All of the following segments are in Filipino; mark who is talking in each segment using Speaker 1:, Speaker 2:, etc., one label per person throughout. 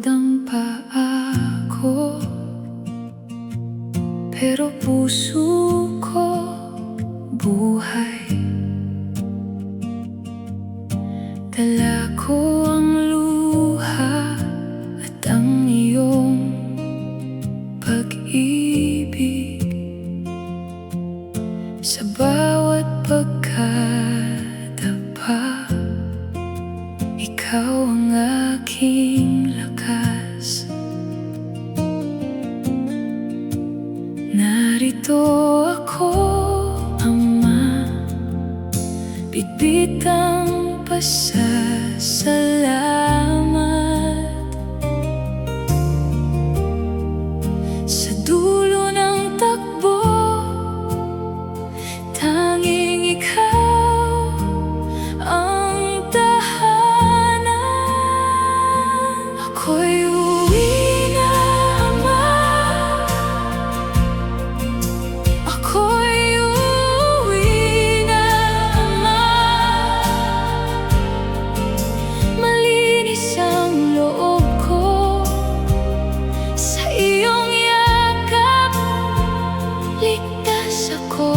Speaker 1: ang paa ko, pero puso ko buhay. Dala ko ang luha at ang iyong pag-ibig. Sa bawat pagkadapa, ikaw ang aking lakas. Narito ako, Ama, bitbit ang pasasalamat. Sa dulo ng takbo, tanging ikaw ang tahanan. Ako'y uuwi na, Ama. Ako'y uuwi na, Ama. Malinis ang loob ko sa iyong yakap, ligtas ako.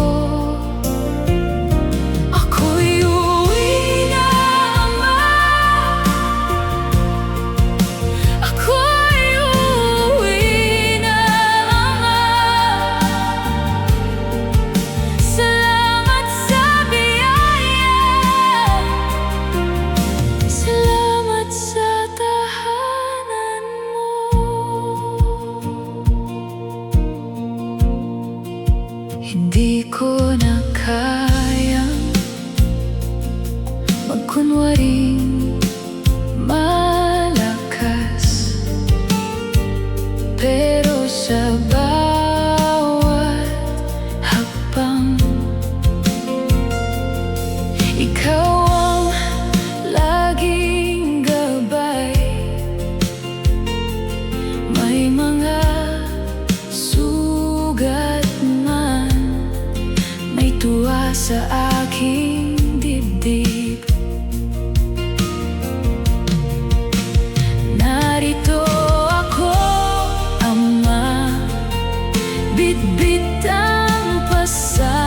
Speaker 1: Ako'y uuwi na, Ama. Ako'y uuwi na, Ama. Salamat sa biyaya, salamat sa tahanan mo. Hindi ko na kayang magkunwaring malakas, pero sa bawat hakbang, ikaw ang laging gabay. May mga sugat man, may tuwa sa aking dibdib. Narito ako, Ama, bitbit ang pasasalamat.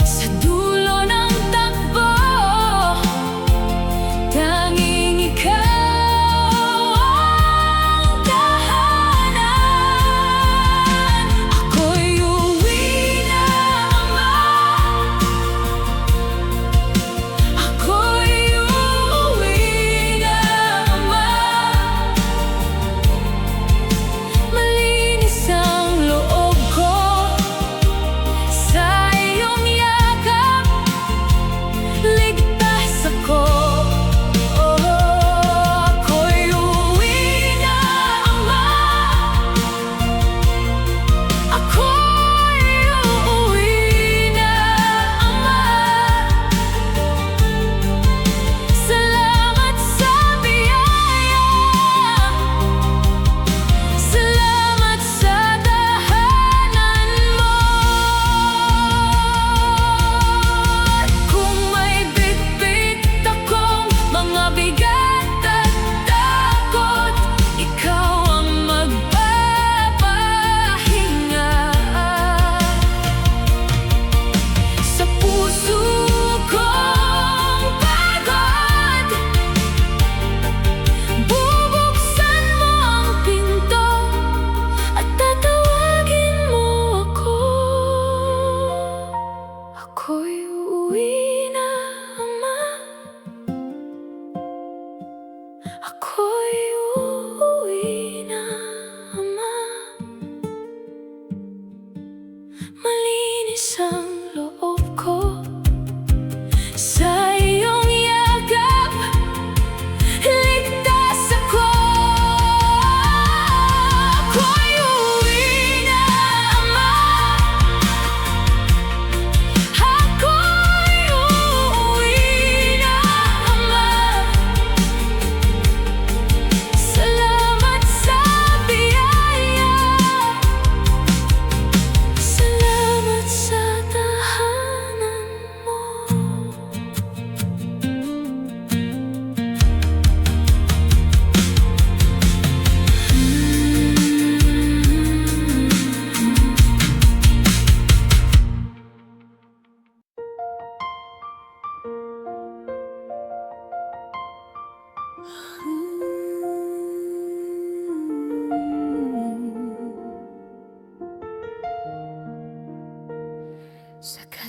Speaker 1: Sa dulo ng takbo, tanging ikaw ang tahanan.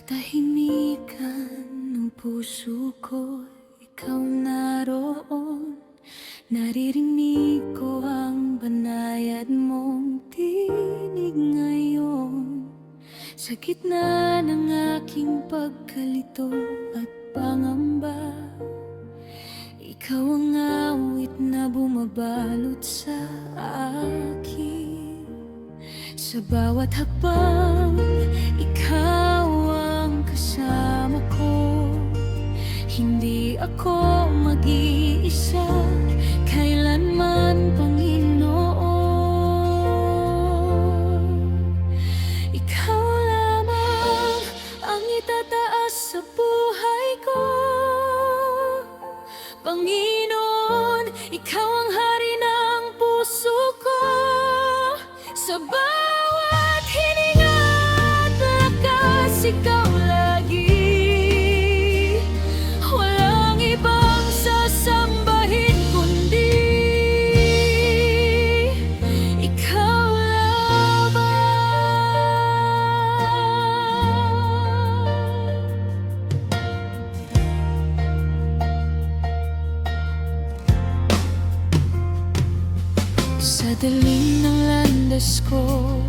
Speaker 1: katahimikan ng puso ko, ikaw naroon. Naririnig ko ang banayad mong tinig ngayon. Sa gitna ng aking pagkalito at pangamba, ikaw ang awit na bumabalot sa akin. Sa bawat hakbang, ikaw ang kasama ko. Hindi ako mag-iisa kailanman, Panginoon. Ikaw lamang ang itataas sa buhay ko, Panginoon. Ikaw ang hari ng puso ko. Sa bawat hininga at lakas, ikaw lagi. Walang ibang sasambahin kundi ikaw lamang. Sa dilim ng landas ko,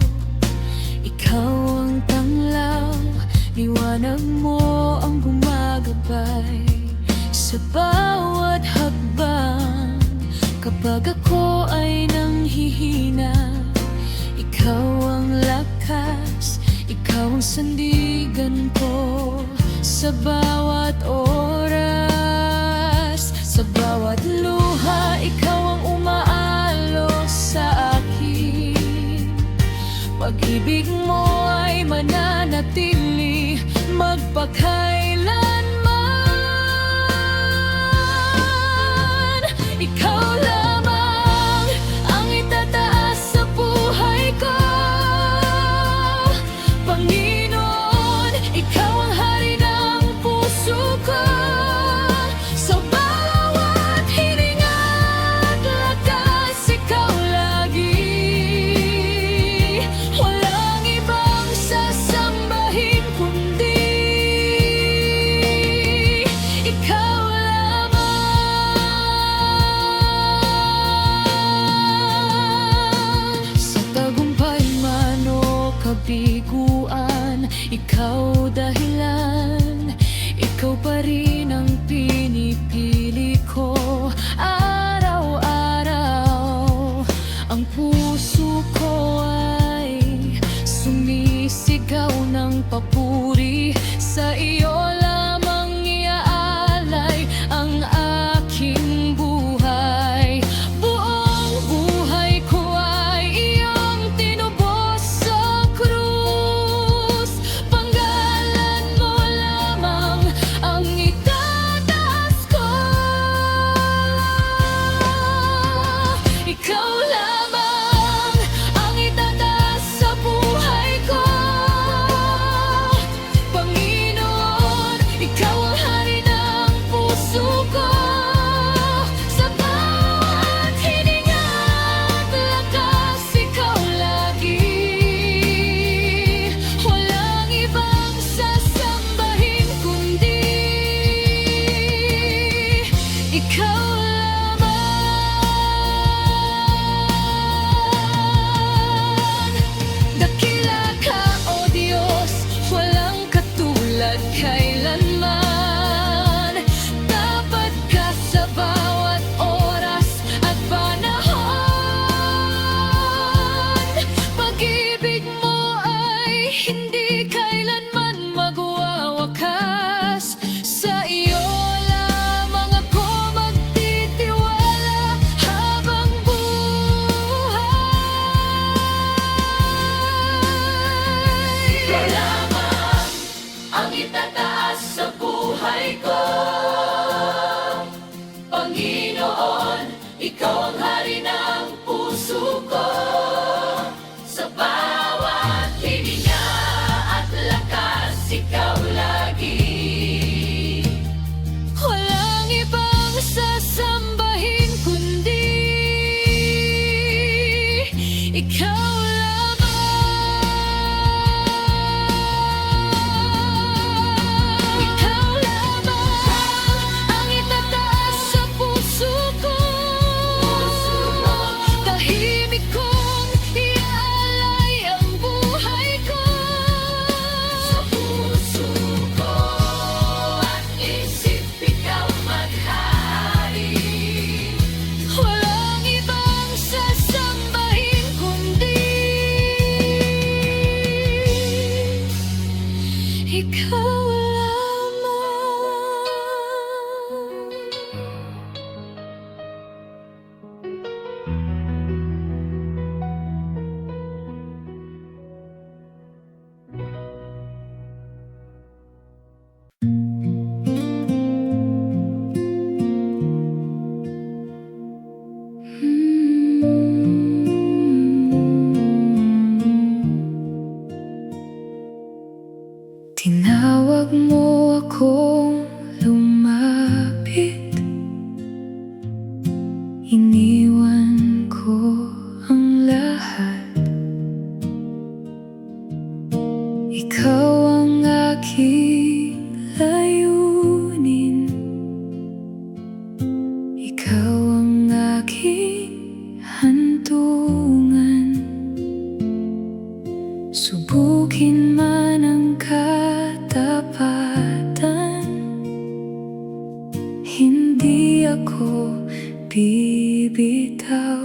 Speaker 1: ikaw ang tanglaw. Liwanag mo ang gumagabay sa bawat hakbang. Kapag ako ay nanghihina, ikaw ang lakas, ikaw ang sandigan ko. Sa bawat oras, sa bawat luha, ikaw ang umaalok sa akin. Pag-ibig mo ay mananatili magpakailanman. Ikaw lamang ang itataas sa buhay ko, Panginoon. Ikaw ang hari ng puso ko. Sa bawat hininga at lakas, ikaw lagi. Walang ibang sasambahin kundi ikaw lamang. Sa tagumpay man o kabiguan, ikaw dahilan. Ikaw pa rin ang pinipili ko araw-araw. Ang puso ko ay sumisigaw ng papuri. Sa iyo lamang iaalay ang aking buhay. Buong buhay ko ay iyong tinubos sa krus. Panggalan mo lamang ang itataas ko. Ikaw lamang ang itataas sa buhay ko, Panginoon. Ikaw ang hari ng puso ko. Sa bawat hininga at lakas, ikaw lagi. Walang ibang sasambahin kundi ikaw lamang. Dakila ka, O Diyos, walang katulad kailanman. Tapat ka sa bawat oras at panahon. Pag-ibig mo ay hindi kailanman magwawakas. Sa iyo lamang ako magtitiwala habang buhay. Ikaw lamang ang itataas sa buhay ko, Panginoon. Ikaw ang hari ng puso ko. Sa bawat hininga at lakas, ikaw lagi. Walang ibang sasambahin kundi ikaw lamang. ako bibitaw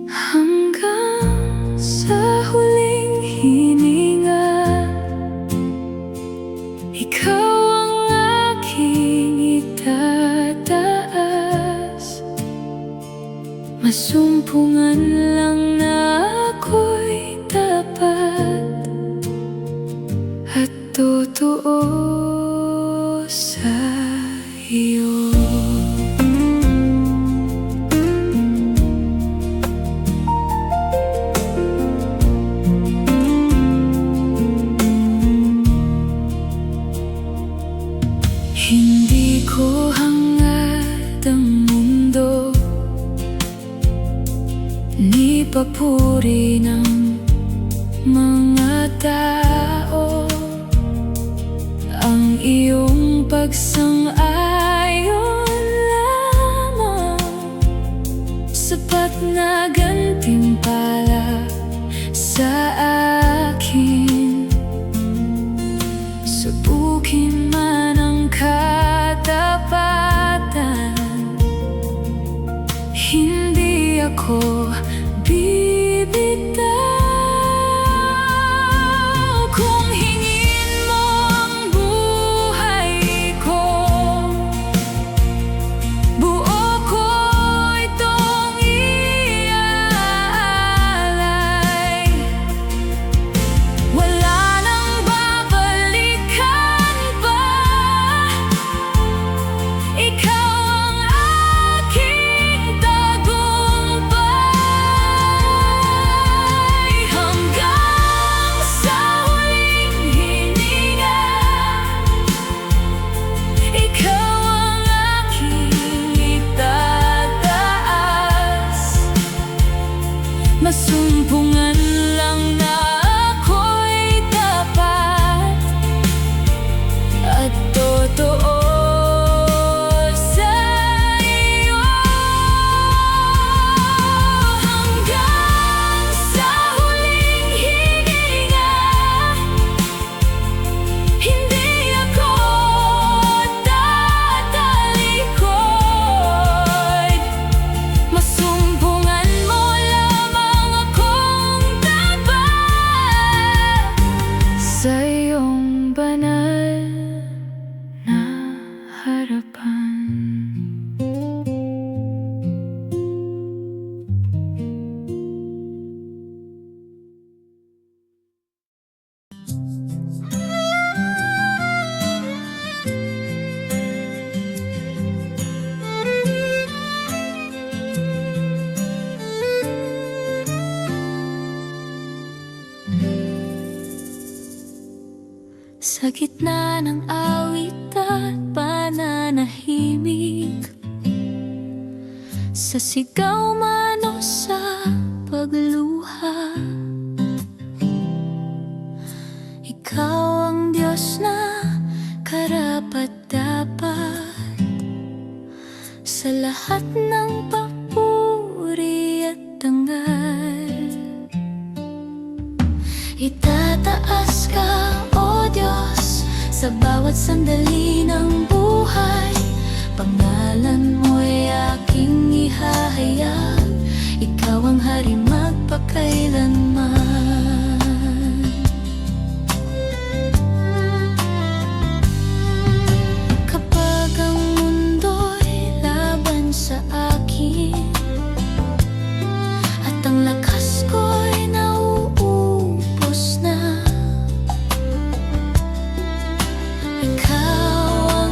Speaker 1: hanggang sa huling hininga. Ikaw ang aking itataas, masumpungan lang na ako'y tapat at totoo sa iyo. Hindi ko hangad ang mundo, ni papuri ng mga tao. Ang iyong pagsang-ayon lamang, sapat na gantimpala sa akin. Subukin man ang katapatan, hindi ako bibitaw. Kung hingin mo ang buhay ko, buo ko itong iaalay. Wala nang babalikan pa, ikaw ang aking tagumpay hanggang sa huling hininga. Ikaw ang aking itataas, masumpungan lang na ako'y tapat at totoo sa iyo. Hanggang sa huling hininga, hindi ako tatalikod. Masumpungan mo lamang akong tapat sa iyong banal na harapan. Sa gitna ng awit at pananahimik, sa sigaw man o sa pagluha, ikaw ang Diyos na karapat-dapat sa lahat ng papuri at dangal. Itataas ka, O Diyos, sa bawat sandali ng buhay. Pangalan mo'y aking ihahayag, ikaw ang hari magpakailanman. Kapag ang mundo'y laban sa akin at ang lakas ko'y nauubos na, ikaw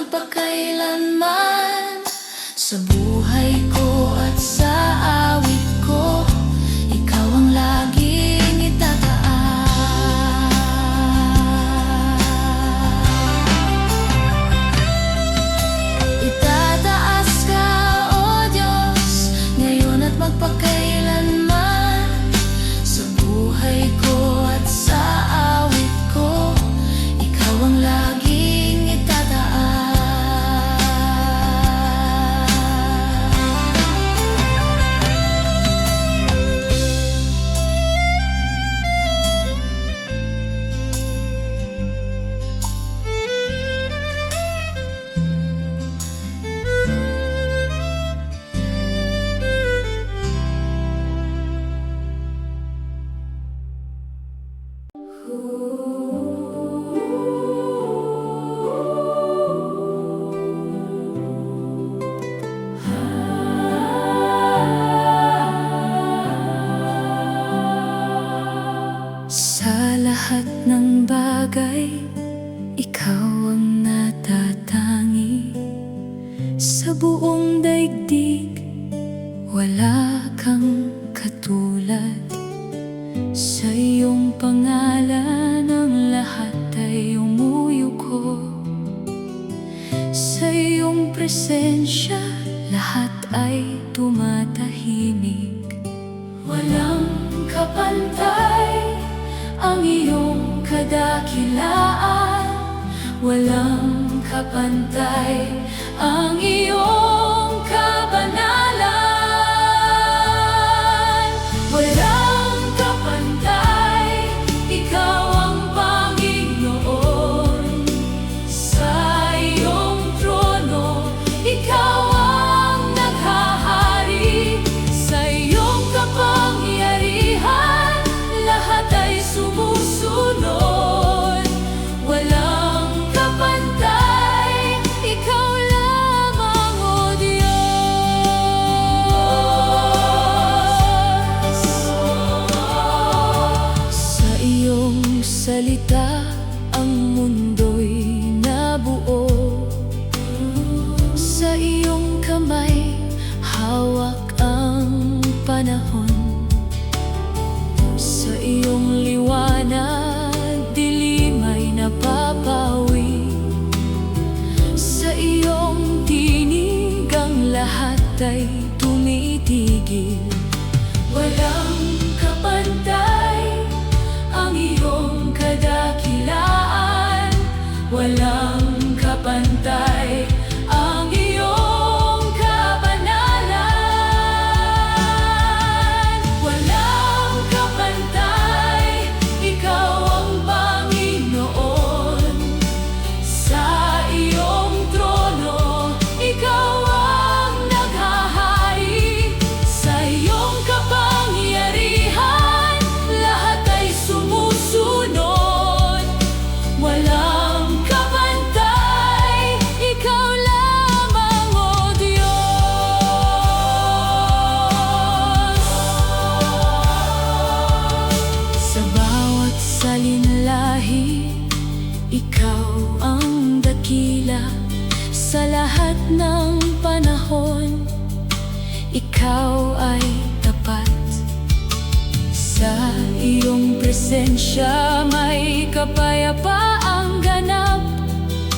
Speaker 1: magpakailanman. Sa buhay ko at sa awit ko, ikaw ang laging itataas. Itataas ka, O Diyos, ngayon at magpakailanman. Sa buhay ko at sa awit ko, ikaw ang laging itataas. Sa lahat ng bagay, ikaw ang natatangi. Sa buong daigdig, wala kang katulad. Sa iyong pangalan ang lahat ay umuyuko. Sa iyong presensya, lahat ay tumatahimik. Walang kapantay ang iyong kadakilaan, walang kapantay ang iyong kabanalan. Walang kapantay, ikaw ang Panginoon. Sa iyong trono, ikaw ang naghahari. Sa iyong kapangyarihan, lahat ay sumusunod. Walang kapantay, ikaw lamang, O Diyos. Sa iyong salita, ang mundo'y nabuo. Sa iyong kamay, hawak ang panahon. Sa iyong liwanag, dilim ay napapawi. Sa iyong tinig, ang lahat ay tumitigil. Walang kapantay ang iyong kadakilaan, walang kapantay ang iyong kabanalan. Walang kapantay, ikaw ang Panginoon. Sa iyong trono, ikaw ang naghahari. Sa iyong kapangyarihan, lahat ay sumusunod. Walang kapantay, ikaw lamang, O Diyos. Sa bawat salinlahi, ikaw ang dakila. Sa lahat ng panahon, ikaw ay tapat. Sa iyong presensya, may kapayapaang ganap.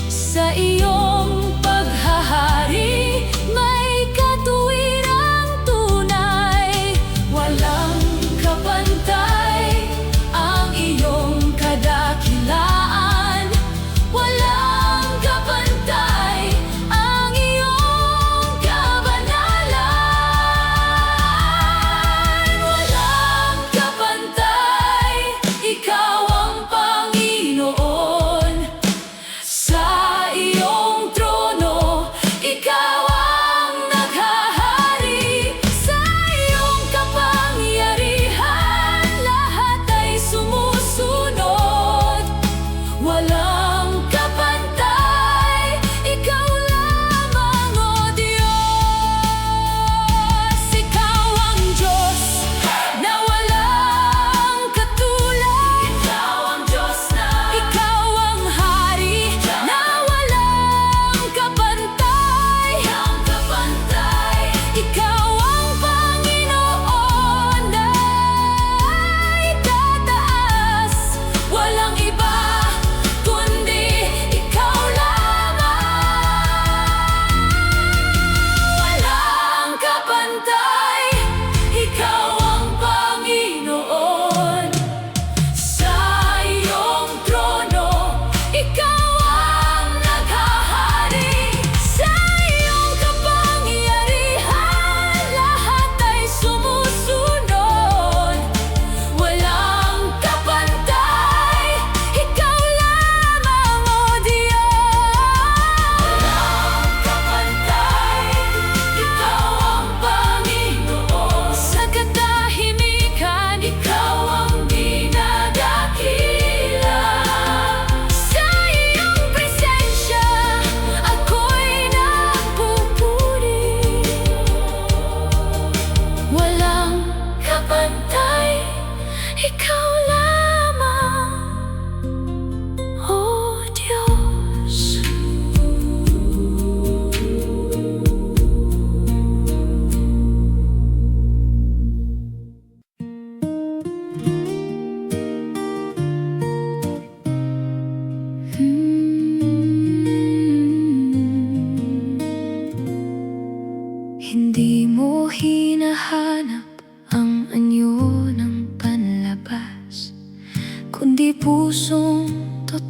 Speaker 1: Sa iyong paghahari, may katuwirang tunay. Walang kapantay ang iyong kadakilaan, walang kapantay ang iyong kabanalan. Walang kapantay, ikaw ang Panginoon. Sa iyong trono,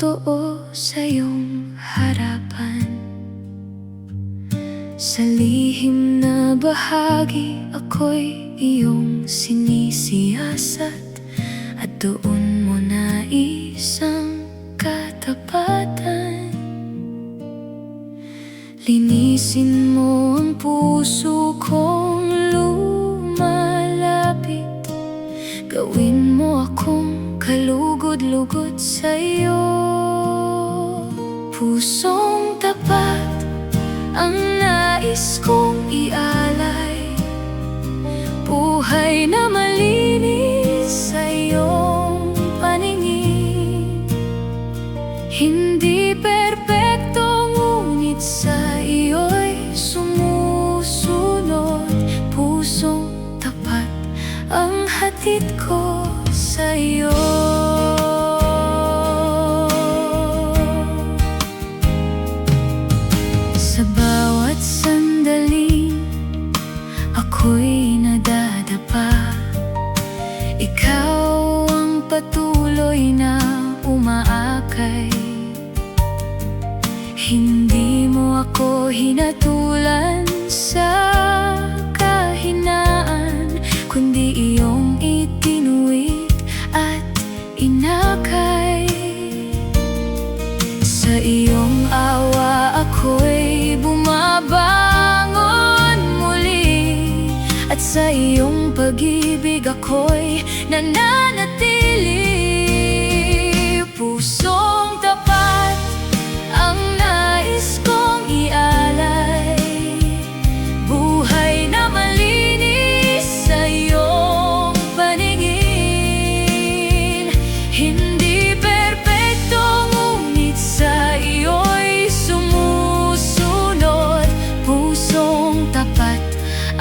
Speaker 1: totoo sa iyong harapan. Sa lihim na bahagi ako'y iyong sinisiyasat, at doon mo na isang katapatan. Linisin mo ang puso kong lumalapit, gawin mo akong kalugod-lugod sa'yo. Pusong tapat ang nais kong ialay, buhay na malinis sa iyong paningin. Hindi perpekto, ngunit sa iyo'y sumusunod. Pusong tapat ang hatid ko sa iyo. Sa bawat sandali ako'y nadadapa, ikaw ang patuloy na umaakay. Hindi mo ako hinatulan sa kahinaan, kundi iyong itinuwid at inakay. Sa iyong awa ako'y bumabangon muli, at sa iyong pag-ibig ako'y nananatili. Pusong tapat ang nais kong ialay, buhay na malinis sa iyong paningin. Hindi perpekto, ngunit sa iyo'y sumusunod. Pusong tapat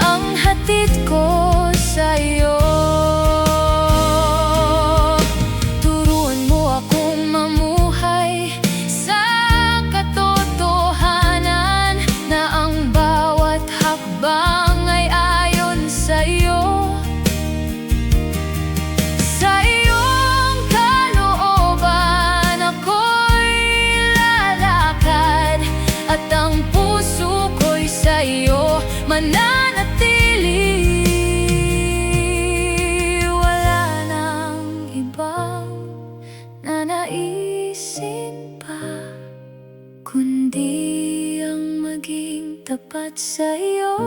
Speaker 1: ang hatid ko sa iyo. Turuan mo akong mamuhay sa katotohanan, na ang bawat hakbang ay ayon sa iyo. Sa iyong kalooban ako'y lalakad, at ang puso ko'y sa iyo mananatili. Wala nang ibang nanaisin pa, kundi ang maging tapat sa iyo.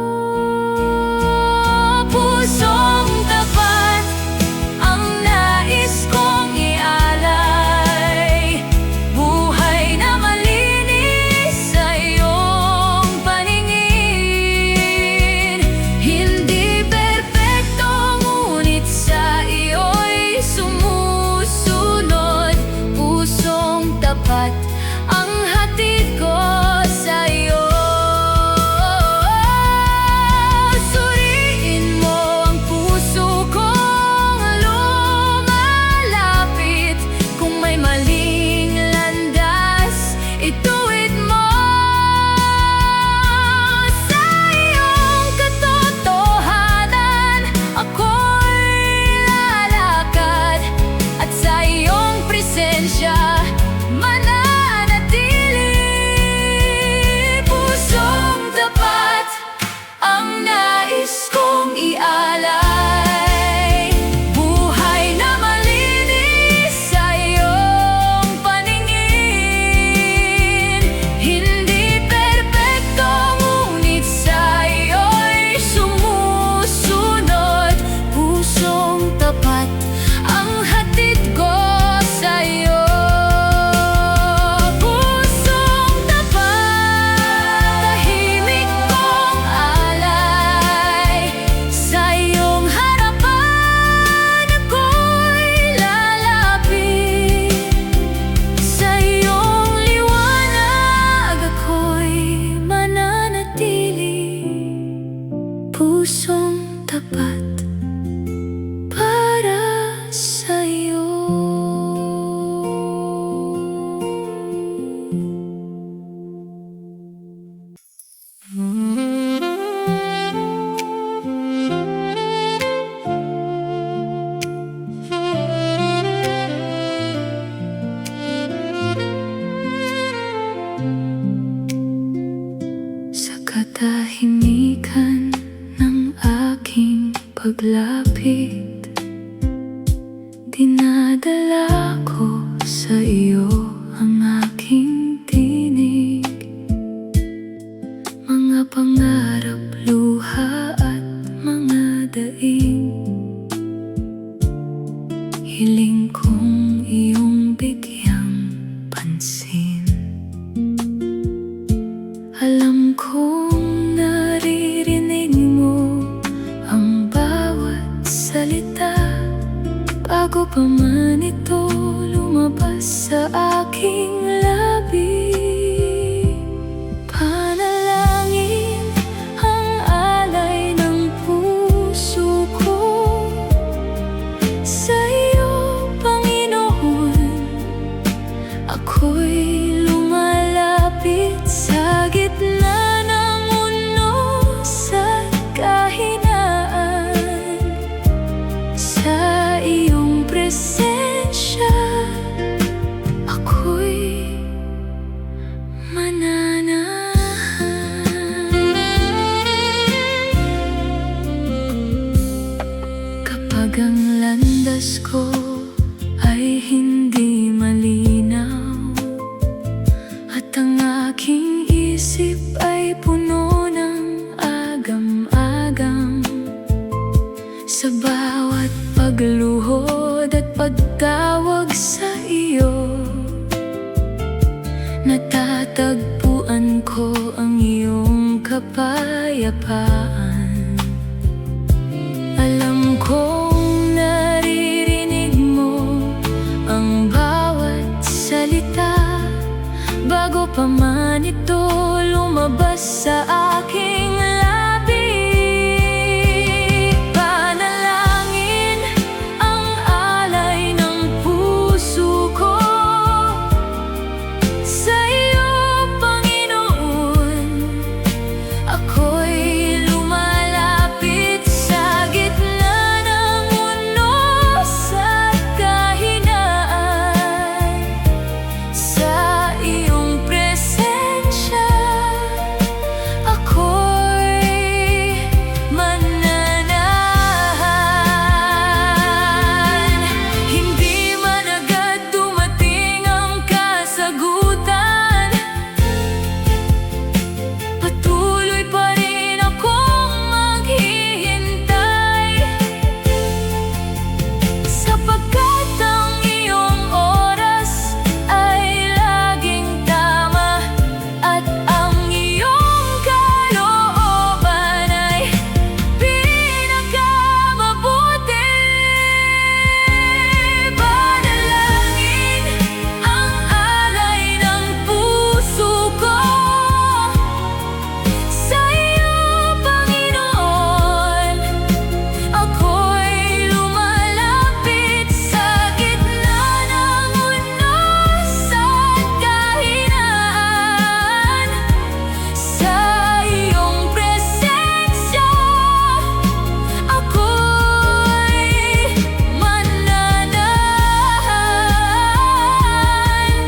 Speaker 1: Pusong tapat ang nais kong ialay, buhay na malinis sa iyong paningin. Hindi perpekto, ngunit sa iyo'y sumusunod. Pusong tapat ang hatid ko sa iyo. paglapit, dinadala ko sa iyo ang aking tinig. Mga pangarap, luha at mga daing, hiling kong iyong bigyang pansin. Alam kong naririnig mo ang bawat salita, bago pa man ito lumabas sa aking labi. Panalangin ang alay ng puso ko sa iyo, Panginoon. Ako'y lumalapit sa gitna ng unos at kahinaan, sa iyong presensya ako'y mananahan. Kapag ang landas ko ay hindi malinaw at ang aking isip ay puno ng agam-agam, sa bawat pagluhod at pagtawag sa iyo, natatagpuan ko ang iyong kapayapaan. Alam kong naririnig mo ang bawat salita, bago pa man ito lumabas sa aking labi. Panalangin ang alay ng puso ko sa iyo, Panginoon. Ako'y lumalapit sa gitna ng unos at kahinaan, sa iyong presensya ako'y mananahan. Hindi man agad dumating ang kasagutan, patuloy pa rin akong maghihintay, sapagkat ang iyong oras ay laging tama at ang iyong kalooban ay pinakamabuti. Panalangin ang alay ng puso ko sa iyo, Panginoon. Ako'y lumalapit sa gitna ng unos at kahinaan, sa iyong presensya ako'y mananahan.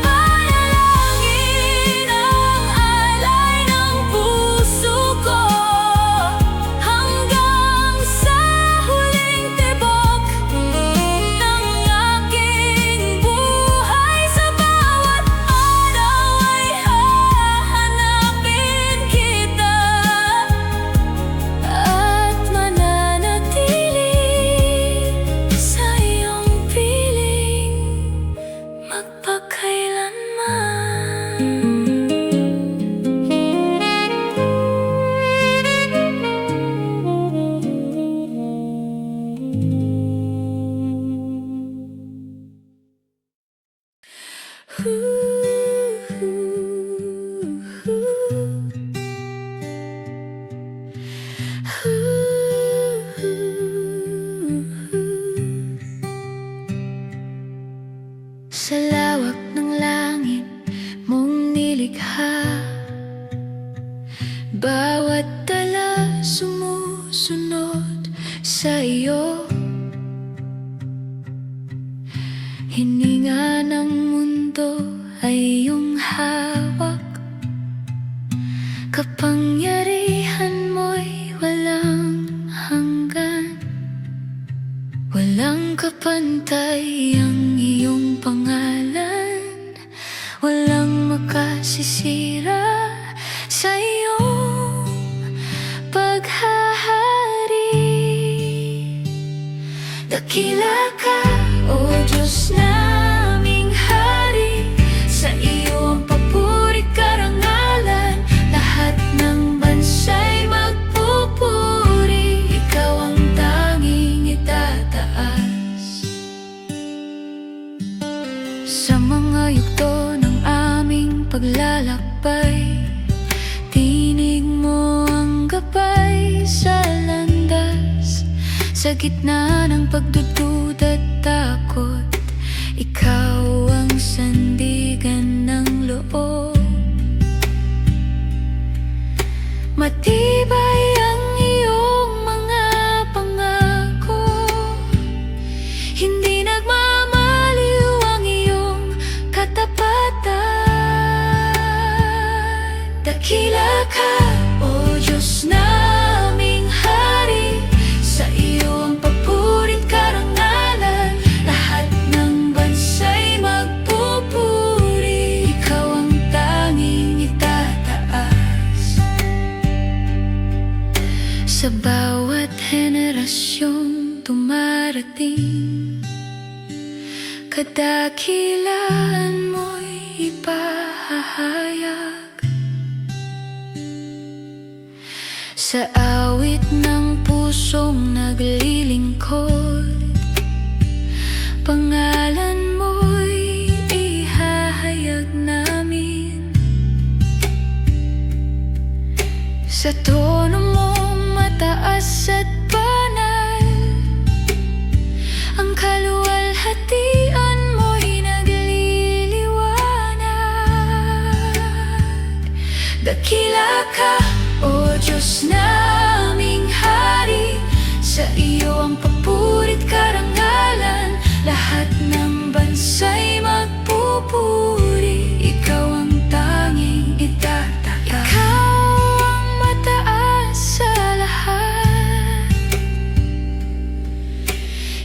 Speaker 1: Panalangin ang alay ng puso ko hanggang sa huling tibok ng aking buhay. Sa bawat araw ay hahanapin kita at mananatili sa iyong piling magpakailanman. Sa lawak ng langit mong nilikha, bawat tala sumusunod sa iyo. Hininga ng mundo ay iyong hawak, kapangyarihan mo'y walang hanggan. Walang kapantay ang iyong pangalan, walang makasisira sa iyong paghahari. Dakila ka, O Diyos naming Hari, sa iyong papuri karangalan, lahat ng bansa'y magpupuri, ikaw ang tanging itataas. Sa mga yugto ng aming paglalakbay, tinig mo ang gabay sa landas. Sa gitna ng pagdududa at takot, ikaw ang sandigan ng loob. Matibay ang iyong mga pangako, hindi nagmamaliw ang iyong katapatan. Dakila ka, O Diyos naming Hari, sa iyong papuri't karangalan, lahat ng bansa'y magpupuri, ikaw ang tanging itataas. Sa bawat henerasyon dumarating, kadakilaan mo'y ipahahayag. Sa awit ng pusong naglilingkod, pangalan mo'y ihahayag namin. Sa tono mong mataas at banal, ang kaluwalhatian mo'y nagliliwanag. Dakila ka, O Diyos naming Hari, sa iyo ang papuri't karangalan, lahat ng bansa'y magpupuri, ikaw ang tanging itataas. Ikaw ang mataas sa lahat,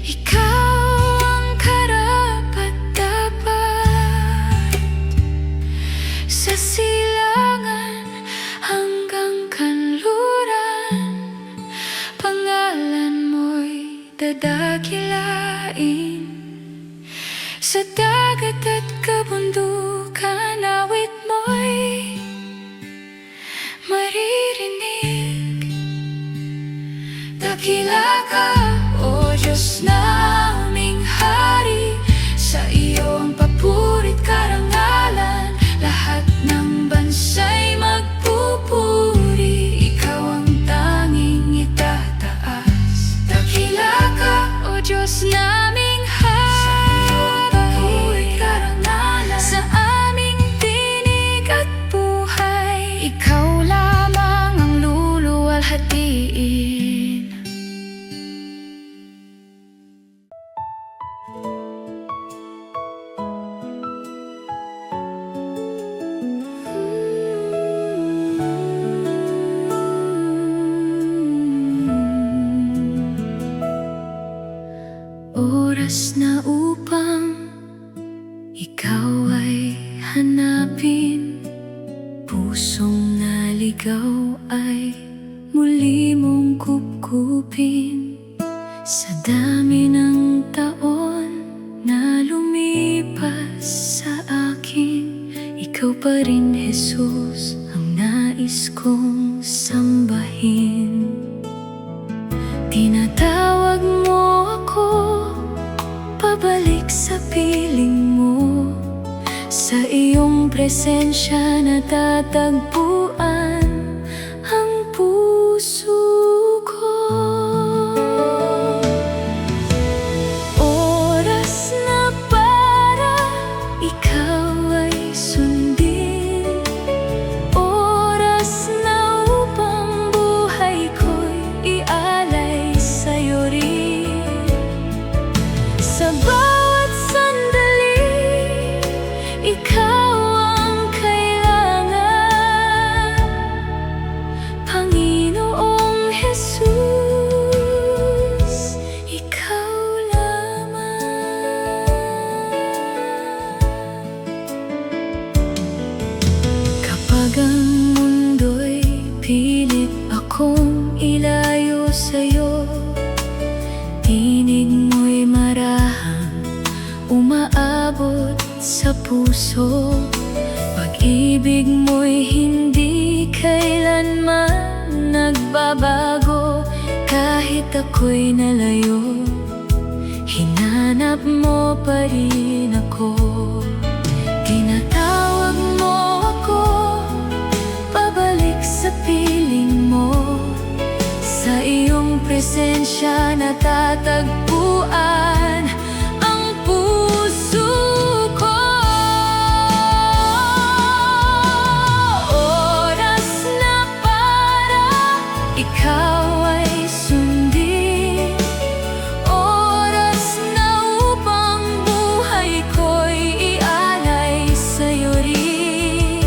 Speaker 1: ikaw ang karapat-dapat. Sa silangan hanggang kanluran, pangalan mo'y dadakilain. Sa dagat at kabundukan, awit mo'y maririnig. Dakila ka, O Diyos naming Hari, sa iyo ang papuri't karangalan, lahat ng bansa'y magpupuri, ikaw ang tanging itataas. Dakila ka, O Diyos naming Hari, sa aming tinig at buhay, ikaw lamang ang luluwalhatiin. Oras na upang ikaw ay hanapin, pusong naligaw ay muli mong kupkupin. Sa dami ng taon na lumipas sa akin, ikaw pa rin, Jesus, ang nais kong sambahin. Tinatawag mo ako pabalik sa piling mo, sa iyong presensya natatagpuan ang puso ko. Oras na para ikaw ay sundin, oras na upang buhay ko'y ialay sa'yo rin. Sa bawat sandali, ikaw ang kailangan, Panginoong Jesus, ikaw tinig mo'y marahang umaabot sa puso. Pag-ibig mo'y hindi kailanman nagbabago. Kahit ako'y nalayo, hinanap mo pa rin ako. Tinatawag mo ako pabalik sa piling mo. Sa iyong presensya natatagpuan ang puso ko. Oras na para ikaw ay sundin. Oras na upang buhay ko'y ialay sa'yo rin.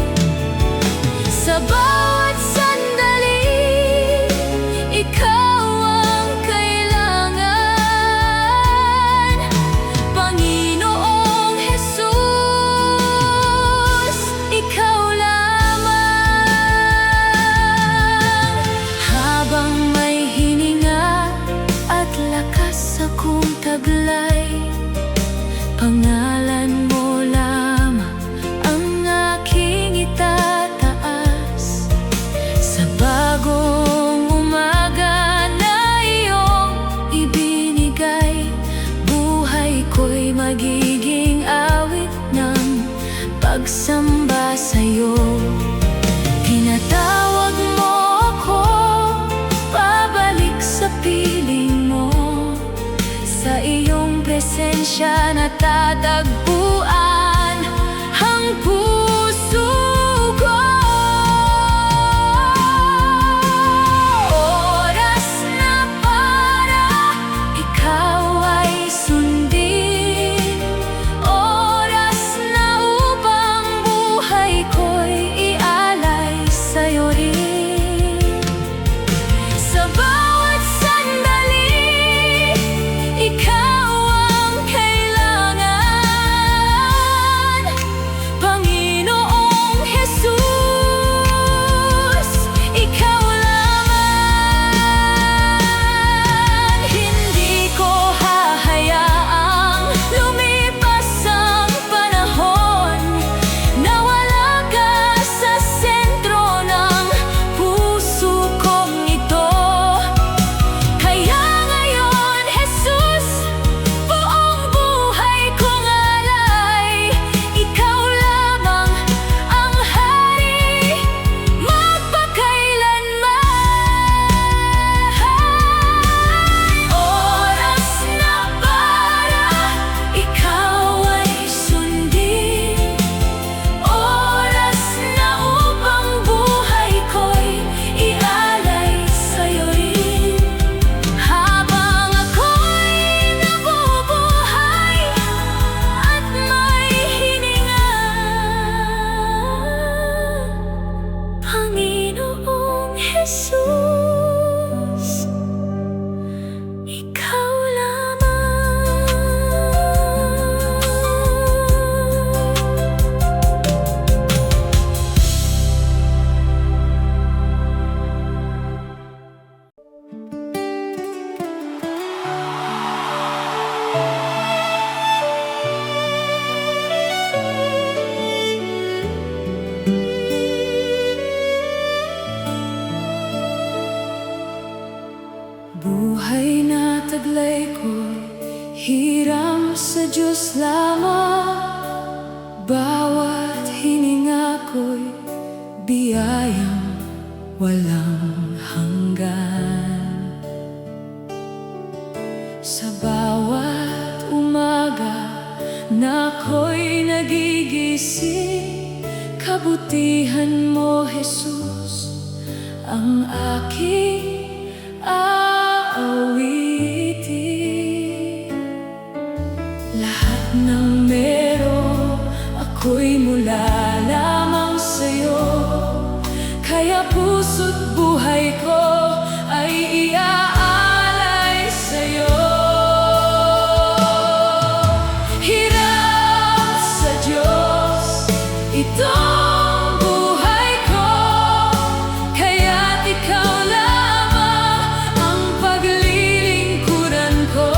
Speaker 1: Sa bawat sandali, ikaw ang kailangan. Panginoong Jesus, ikaw lamang. Habang may hininga at lakas akong taglay, pangalan mo lamang ang aking itataas. Sa bagong umaga na iyong ibinigay, buhay ko'y magiging awit ng pagsamba sa'yo. Tinatawag mo ako pabalik sa piling mo. Sa iyong presensya natatagpuan ang puso ko. Oras na para ikaw ay sundin. Oras na upang buhay ko'y ialay sa'yo rin. Sa bawat sandali, ikaw ang kailangan. Panginoong Jesus, ikaw lamang. Hindi ko hahayaang lumipas ang panahon na wala ka sa sentro ng puso kong ito. Kaya ngayon, Jesus, buong buhay kong alay. Ikaw lamang ang hari magpakailanman. Oras na para ikaw ay sundin. Oras na upang buhay ko'y ialay sa'yo rin. Habang ako'y nabubuhay at may hininga, Panginoong Jesus, ikaw lamang. Buhay na taglay ko, hiram sa Diyos lamang. Bawat hininga ko'y biyayang walang hanggan. Sa bawat umaga na ako'y nagigising, kabutihan mo, Jesus, ang aking aawitin. Lahat ng meron ako'y mula lamang sa'yo. Kaya puso't buhay ko ay iaalay sa'yo. Hiram sa Diyos itong buhay ko, kaya't ikaw lamang ang paglilingkuran ko.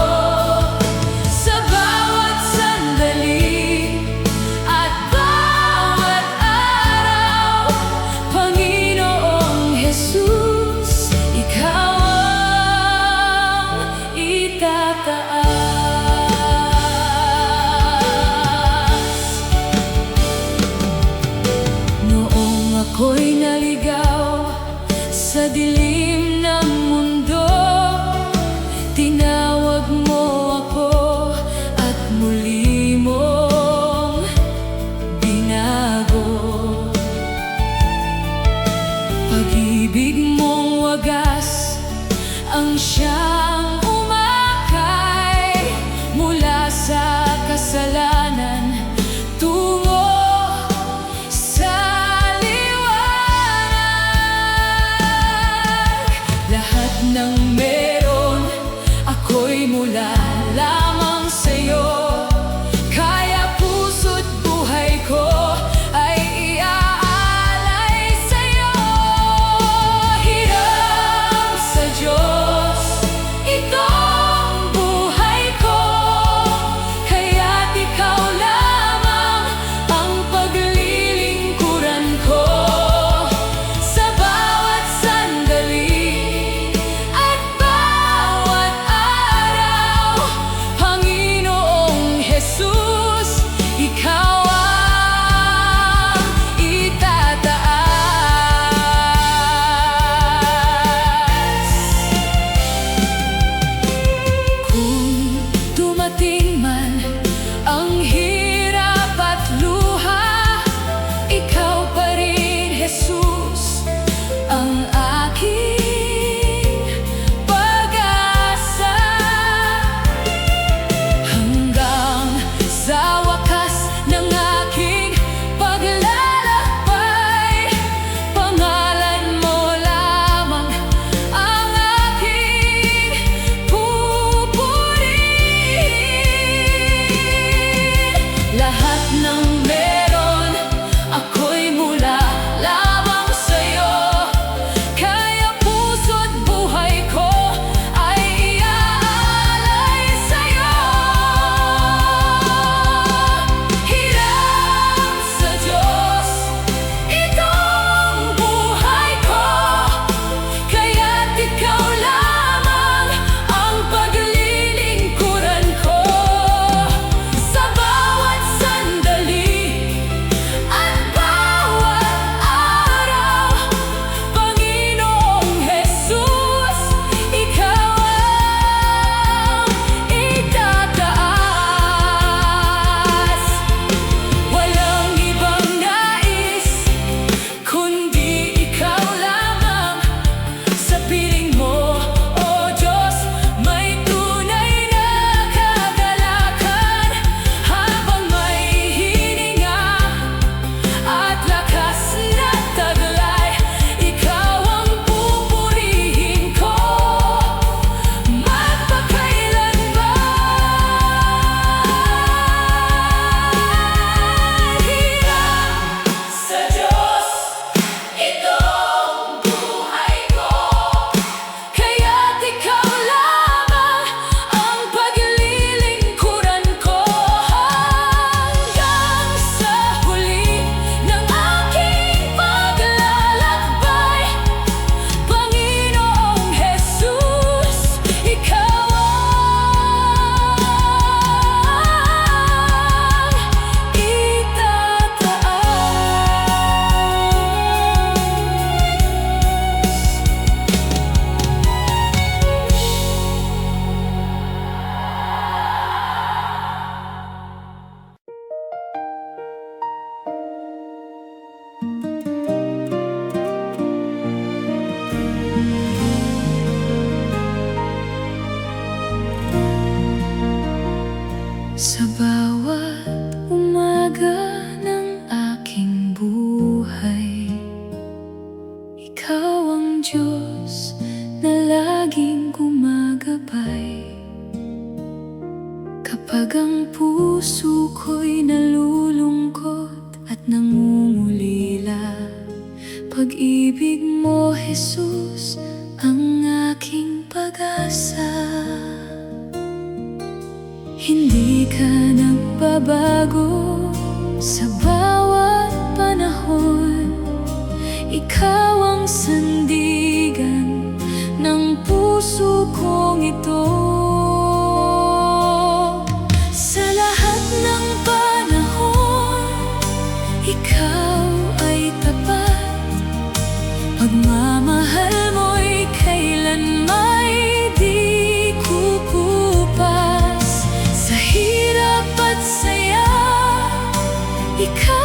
Speaker 1: Sa bawat umaga ng aking buhay, Ikaw ang Diyos na laging gumagabay. Kapag ang puso ko'y nalulungkot at nangungulila, pag-ibig mo, Jesus, ang aking pag-asa. Hindi ka nagbabago sa bawat panahon. Ikaw ang sandigan ng puso kong ito. Sa lahat ng panahon, ikaw ay tapat. Pagmamahal mo'y kailanmay di kukupas. Sa hirap at saya, ikaw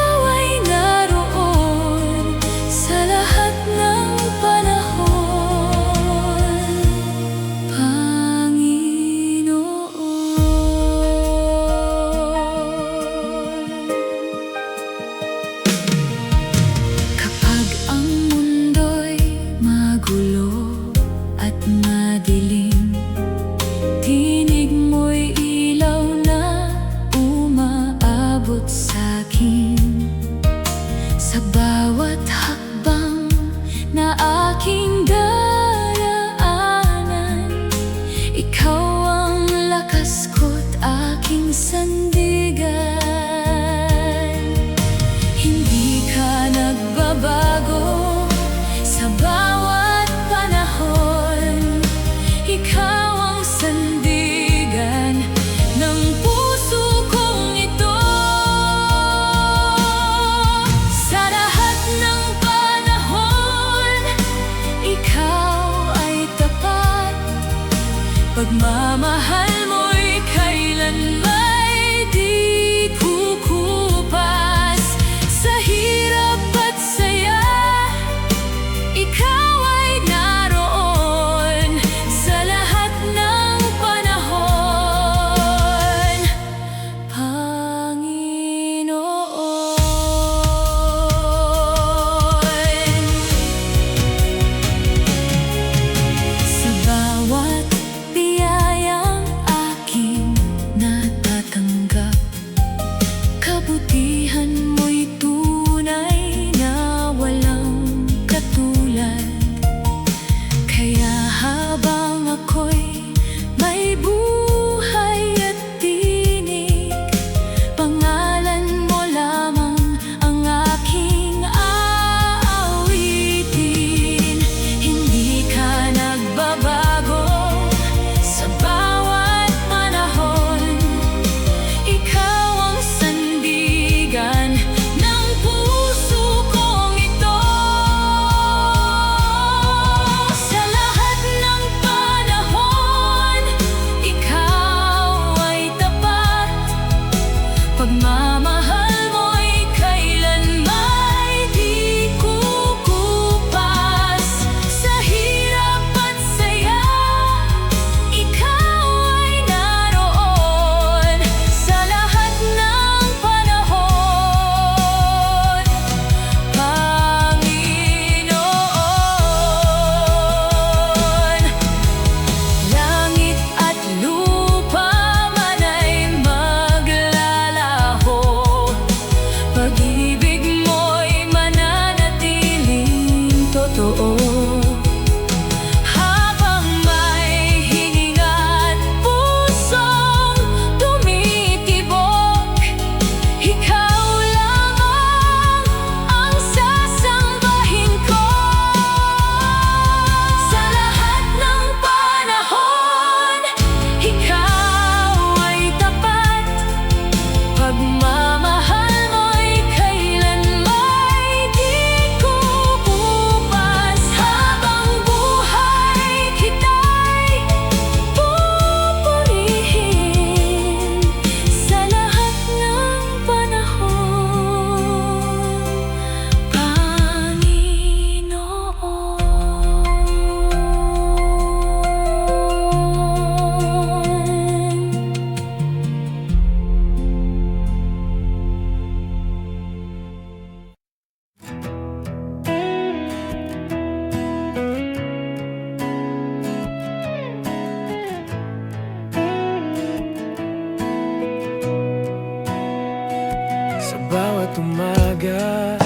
Speaker 2: bawat umaga,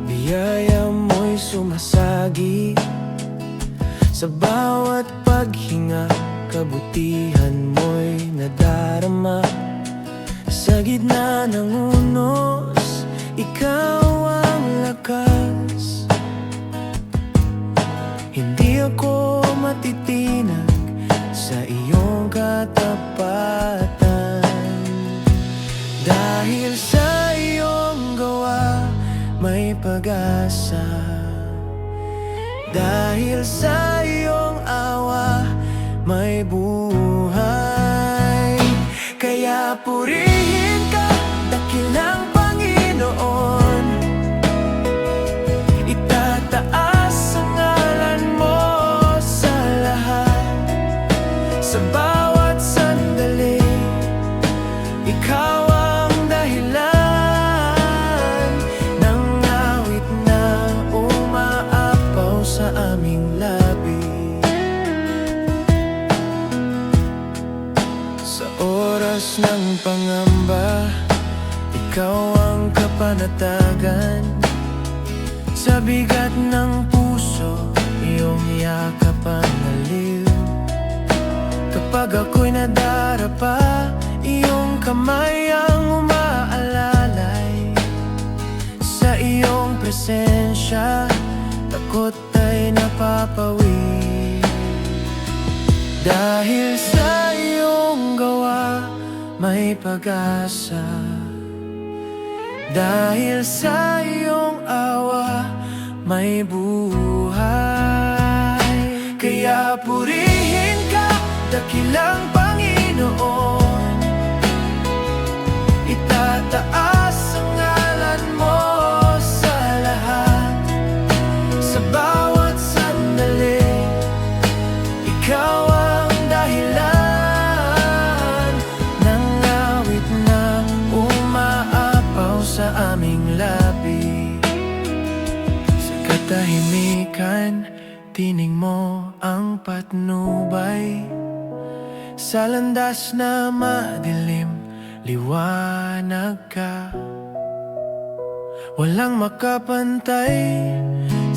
Speaker 2: biyaya mo'y sumasagi. Sa bawat paghinga, kabutihan mo'y nadarama. Sa gitna ng unos, ikaw ang lakas. Hindi ako matitinag sa iyong katapatan. Dahil sa iyong gawa, may pag-asa. Dahil sa iyong awa, may buhay. Kaya purihin ka, dakilang Panginoon. Itataas ang ngalan mo sa lahat. Sa bawat sandali, ikaw ang dahilan ng awit na umaapaw sa aming labi. Sa oras ng pangamba, ikaw ang kapanatagan. Sa bigat ng puso, iyong yakap ang aliw. Kapag ako'y nadarapa, iyong kamay ang umaalalay. Sa iyong presensya, takot ay napapawi. Dahil sa iyong gawa, may pag-asa. Dahil sa iyong awa, may buhay. Kaya purihin ka, dakilang Panginoon. Itataas ang ngalan mo sa lahat. Sa bawat sandali, ikaw ang dahilan ng awit na umaapaw sa aming labi. Sa katahimikan, tinig mo ang patnubay. Sa landas na madilim, liwanag ka. Walang makapantay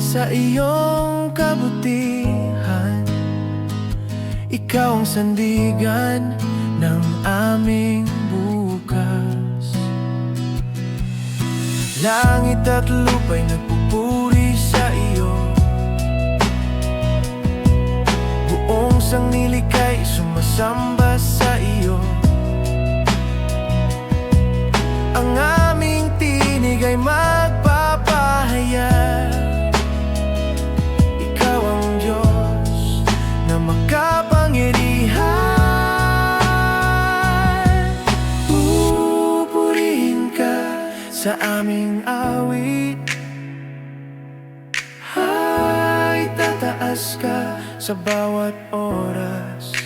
Speaker 2: sa iyong kabutihan. Ikaw ang sandigan ng aming bukas. Langit at lupa'y nagpupuri sa iyo. Buong sangnilikay sumasamba sa iyo. Ang aming tinig ay magpapahayag. Ikaw ang Diyos na makapangyarihan. Pupurihin ka sa aming awit. Ay, tataas ka sa bawat oras.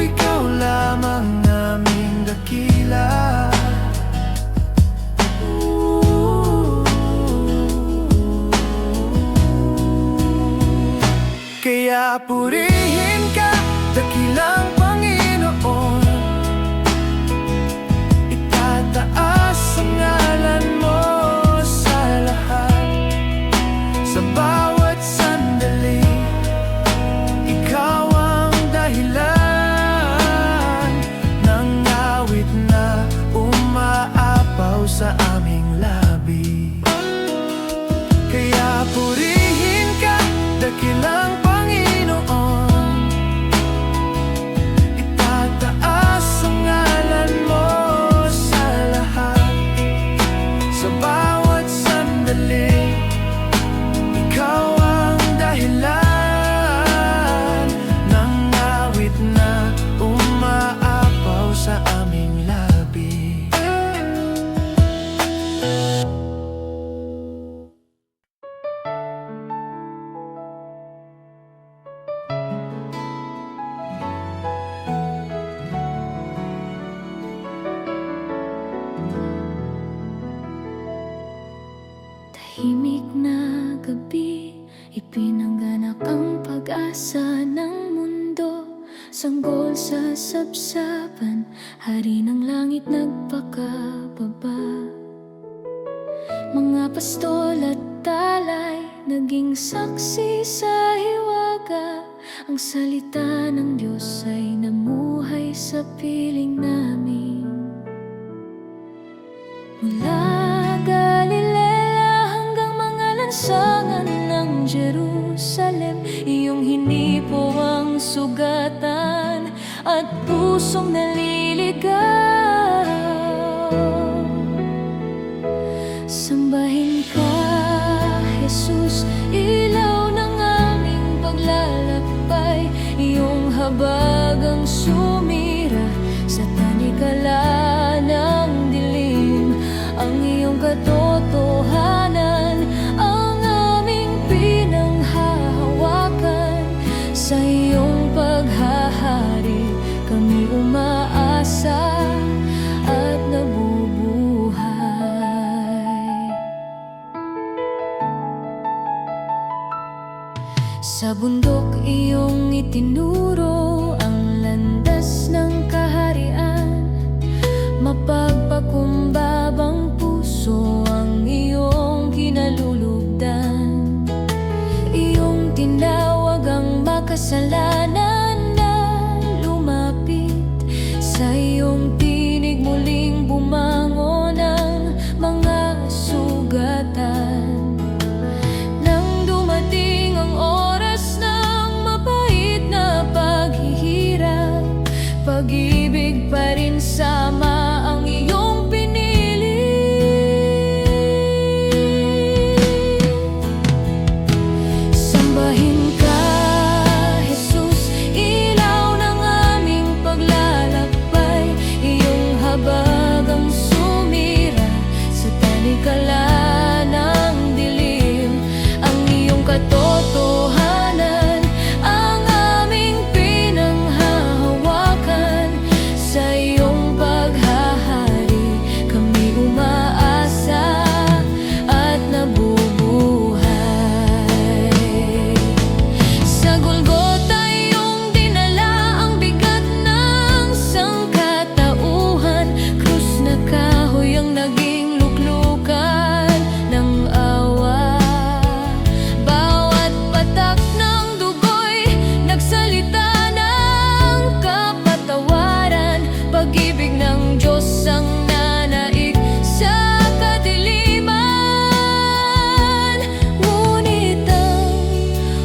Speaker 2: Ikaw lamang naming dakila. Kaya purihin ka, dakilang Panginoon. Itataas ang ngalan mo sa lahat. Sa bawat sandali, ikaw ang dahilan ng awit na umaapaw sa aming labi. Kaya purihin ka, dakilang Panginoon. Itataas ang ngalan mo sa lahat. Sa bawat sandali, ikaw ang dahilan ng awit na umaapaw sa aming labi.
Speaker 1: Tahimik na gabi, ipinangganak ang pag-asa ng mundo. sanggol sa sapsapan, hari ng langit nagpakababa. Mga pastol at talay, naging saksi sa hiwaga. Ang salita ng Diyos ay namuhay sa piling namin. Mula Galilea hanggang mga lansangan ng Jerusalem, iyong hinipo ang sugatan at pusong naliligaw. Sambahin ka, Jesus, ilaw ng aming paglalakbay. Iyong habagang sumira sa tanikala ng dilim. Ang iyong katotohanan ang aming pinanghahawakan. Sa iyong paghahari kami umaasa at nabubuhay. Sa bundok iyong itinuro ang landas ng kaharian. Mapagpakumbabang puso ang iyong kinalulugdan. Iyong tinawag ang makasalanan na lumapit. Sa iyong tinig muling bumangon ang mga sugatan. Nang dumating ang oras ng mabait na paghihirap, pag-ibig pa rin sama ang iyong pinili. Sambahin ka, Jesus, ilaw ng aming paglalakbay. Iyong habagang sumira sa tanikala ng dilim. Ang iyong katotohanan ang aming pinanghahawakan. Sa iyong paghahari kami umaasa at nabubuhay. Sa Golgota iyong dinala ang bigat ng sangkatauhan. Krus na kahoy ang naging luklukan ng awa. Bawat patak ng dugo'y nagsalita ng kapatawaran. Pag-ibig ng Diyos ang nanaig sa kadiliman. Ngunit ang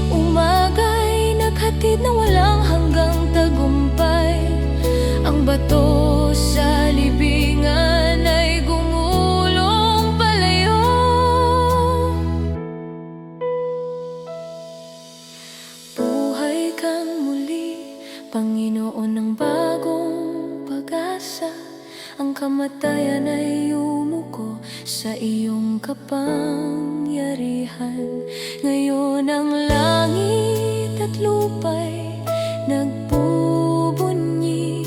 Speaker 1: umaga'y naghatid na walang hanggang tagumpay. Ang bato sa libingan ay gumulong palayo. Buhay kang muli, Panginoon ng bagong pag-asa. Ang kamatayan ay yumuko sa iyong kapangyarihan. Ngayon ang langit at lupa'y nagbubunyi.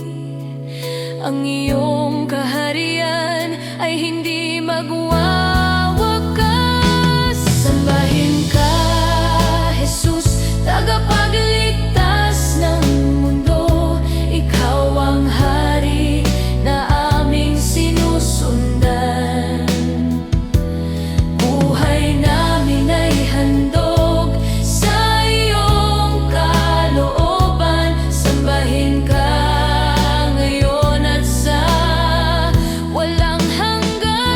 Speaker 1: Ang iyong kaharian ay hindi magwawakas. Sambahin ka, Jesus, tagapagligtas ng mundo. Ikaw ang hari na aming sinusundan. Buhay namin ay handog sa iyong kalooban. Sambahin ka ngayon at sa walang hanggan.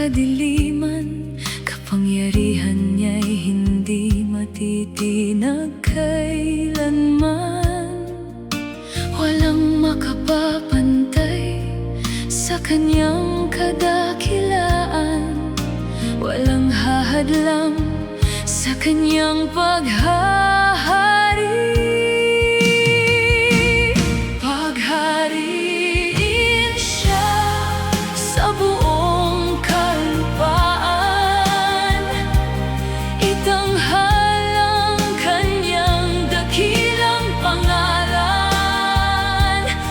Speaker 1: kadiliman, kapangyarihan niya'y hindi matitinag kailanman. Walang makapapantay sa kanyang kadakilaan, walang hahadlang sa kanyang paghahari. Paghariin siya sa buong kalupaan, itanghal ang kanyang dakilang pangalan.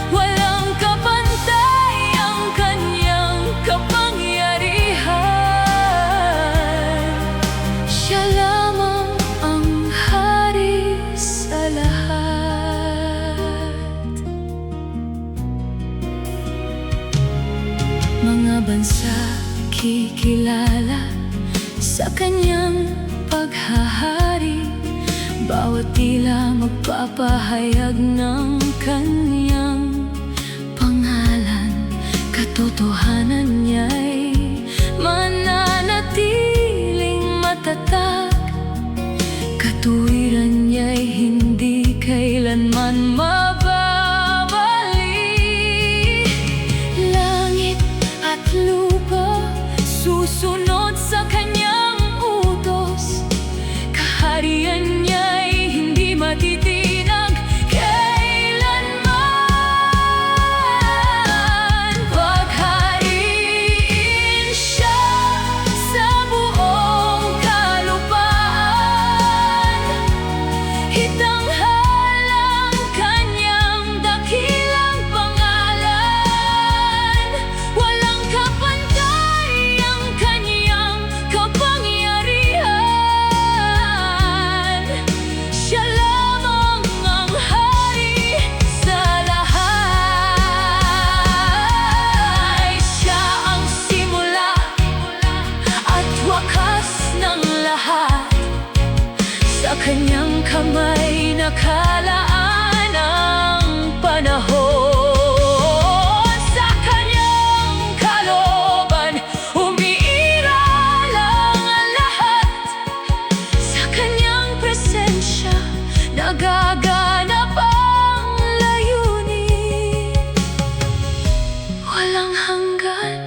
Speaker 1: Walang kapantay ang kanyang kapangyarihan. Siya lamang ang hari sa lahat. Mga bansa kikilala sa kanyang paghahari, bawat tila magpapahayag ng kanyang pangalan. Katotohanan niya'y mananatiling matatag, katuwiran niya'y hindi kailanman mababali. Langit at lupa susunod sa kanyang utos, kaharian niya'y hindi matitinag kailanman. Paghariin siya sa buong kalupaan, itanghal ang kanyang dakilang pangalan. Walang kapantay ang kanyang kapangyarihan. Siya lamang ang hari sa lahat. Siya ang simula at wakas ng lahat, sa kanyang kamay nakalaan ang panahon. Sa kanyang kalooban umiiral ang lahat, sa kanyang presensya nagaganap ang layunin. Walang hanggan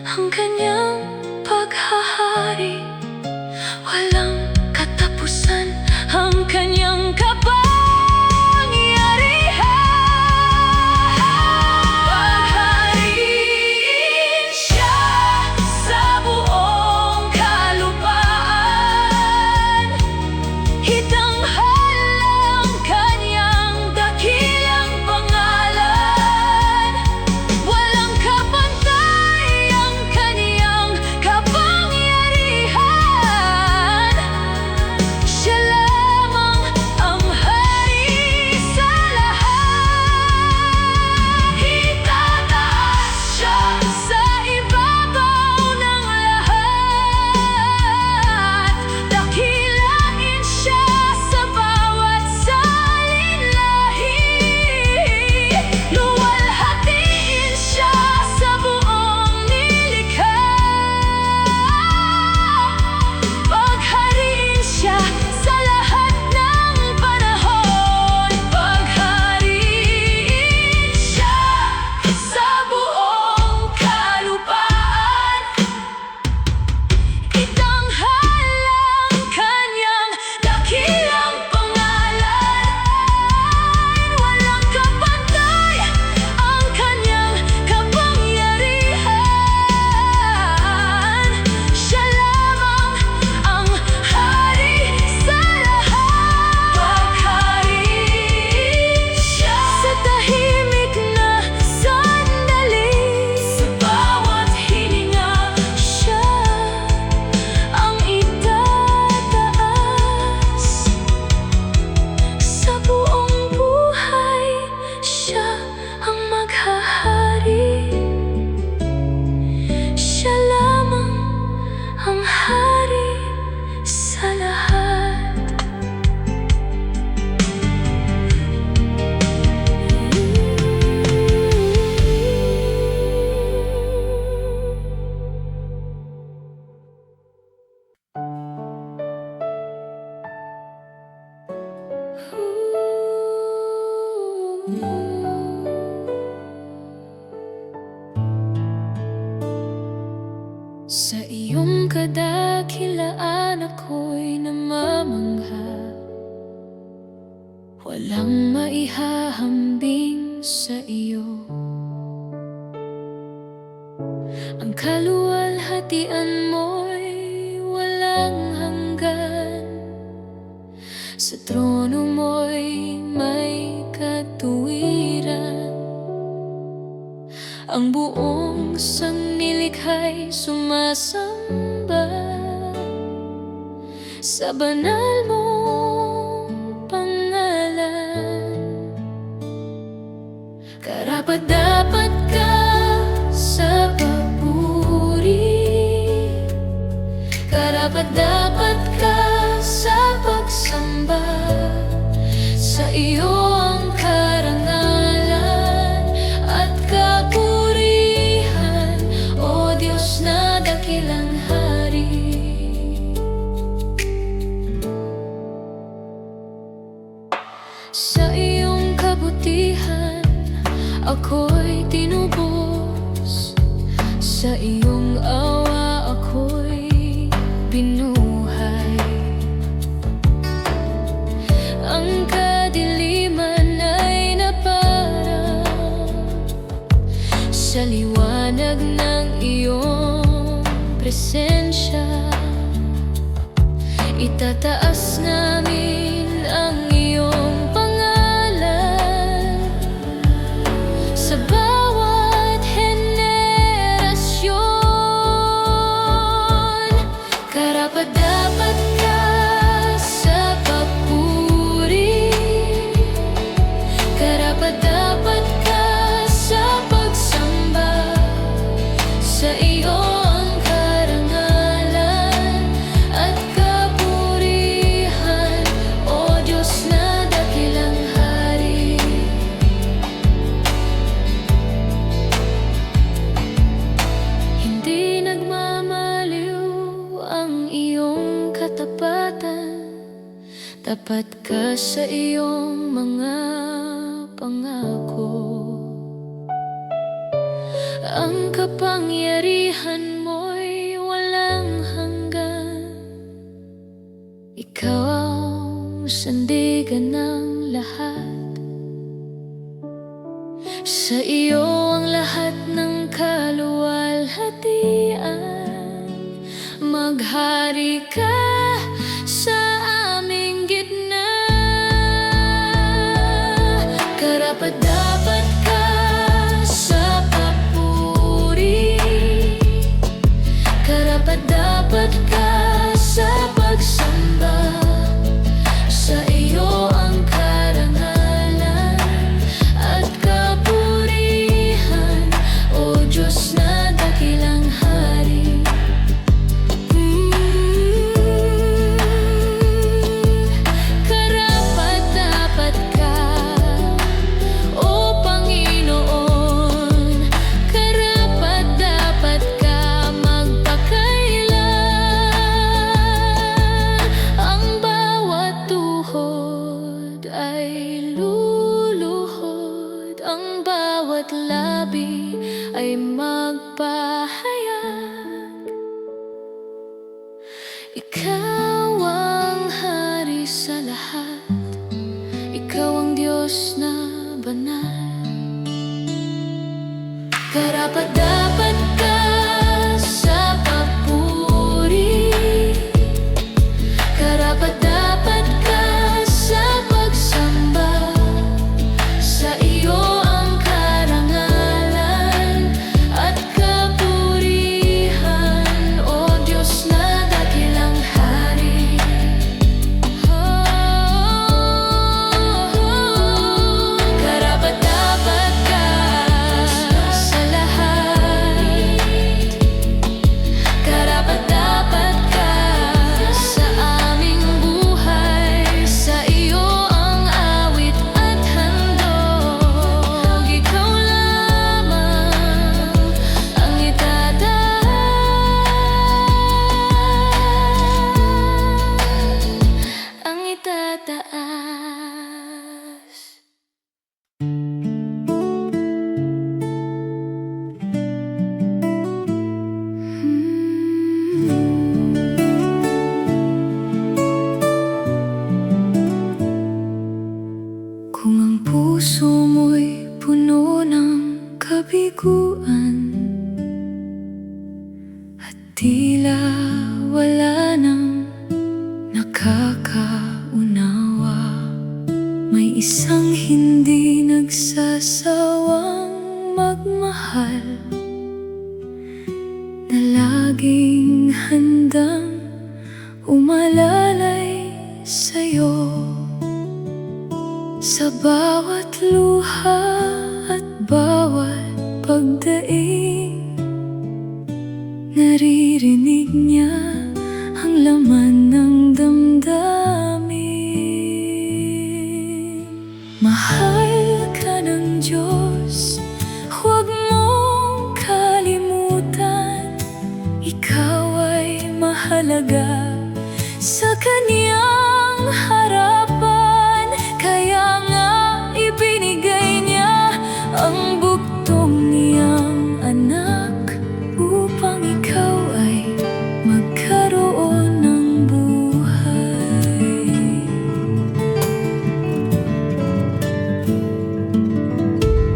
Speaker 1: ang kanyang paghahari, walang katapusan ang kanyang kapangyarihan. Paghariin siya sa buong kalupaan, itanghal ang kanyang dakilang pangalan. Walang kapantay ang kanyang kapangyarihan. Sa iyong kadakilaan ako'y namamangha. Walang maihahambing sa iyo. Ang kaluwalhatian mo'y walang hanggan. Sa trono mo'y may katuwiran. Ang buong sanglilikha'y sumasamba sa banal mong pangalan. Karapat-dapat ka sa papuri, karapat-dapat ka sa pagsamba. Sa iyo ang karangalan at kapurihan, O Diyos na dakilang hari. Sa iyong kabutihan ako'y tinubos, sa iyong awa ako'y binuhay. Ang kadiliman ay naparang sa liwanag ng iyong presensya. Itataas namin ang iyong pangalan sa bawat henerasyon. Karapat-dapat ka sa papuri, karapat-dapat ka sa pagsamba. Sa iyo ang karangalan at kapurihan, O Diyos na dakilang hari. Hindi nagmamaliw ang iyong katapatan, tapat ka sa iyong mga pangako. Ang kapangyarihan mo'y walang hanggan. Ikaw ang sandigan ng lahat. Sa iyo ang lahat ng kaluwalhatian. Maghari ka sa aming gitna. Karapat-dapat ka sa papuri, karapat-dapat ka sa pagsamba. Sa iyo ang karangalan at kapurihan, O Diyos na dakilang hari. Karapat-dapat ka, O Panginoon, karapat-dapat ka magpakailan. Ang bawat tuhod ay luluhod, ang bawat labi ay magpahayag. Ikaw ang hari sa lahat, ikaw ang Diyos na banal. Karapat-dapat ka sa papuri, karapat-dapat ka sa pagsamba. Sa iyo ang karangalan at kapurihan, O Diyos na dakilang hari. Karapat-dapat ka sa lahat. Tila wala nang nakakaunawa. May isang hindi nagsasawang magmahal, na laging handang umalalay sa'yo. Sa bawat luha at bawat pagdaing, naririnig niya ang laman ng damdamin. Mahal ka ng Diyos, huwag mong kalimutan. Ikaw ay mahalaga sa Kanyang harapan. Kaya nga ibinigay niya ang buktong niyang anak, upang ikaw ay magkaroon ng buhay.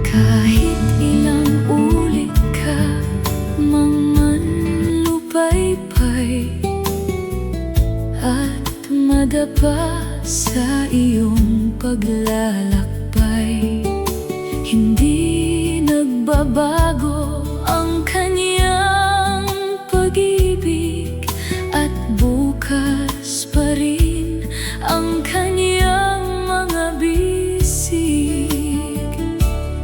Speaker 1: Kahit ilang ulit ka mang manlupaypay at madapa sa iyong paglalakbay, hindi nagbabago ang Kanyang pag-ibig, at bukas pa rin ang Kanyang mga bisig.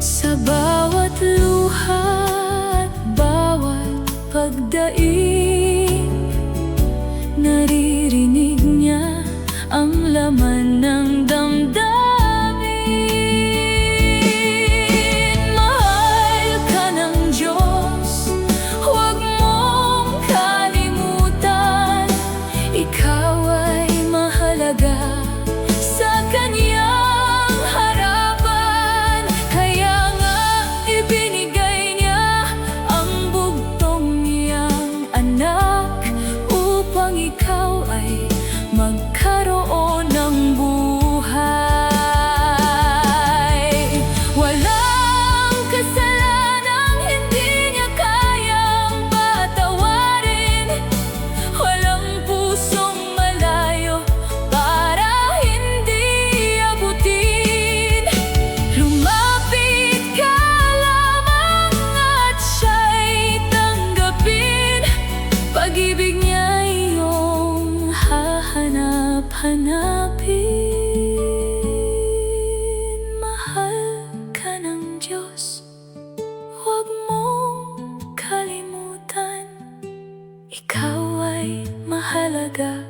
Speaker 1: Sa bawat luha at bawat pagdaing, naririnig niya ang laman ng damdamin. Mahal ka ng Diyos, huwag mong kalimutan. Ikaw ay mahalaga sa Kanyang harapan. Kaya nga ibinigay niya ang bugtong niyang anak, upang ikaw ay magkaroon ng buhay. Walang kasalanang hindi niya kayang patawarin. Walang pusong malayo para hindi abutin. Lumapit ka lamang at siya'y tanggapin. Pag-ibig niya iyong hahanap-hanapin. Mahal ka ng Diyos, huwag mong kalimutan. Ikaw ay mahalaga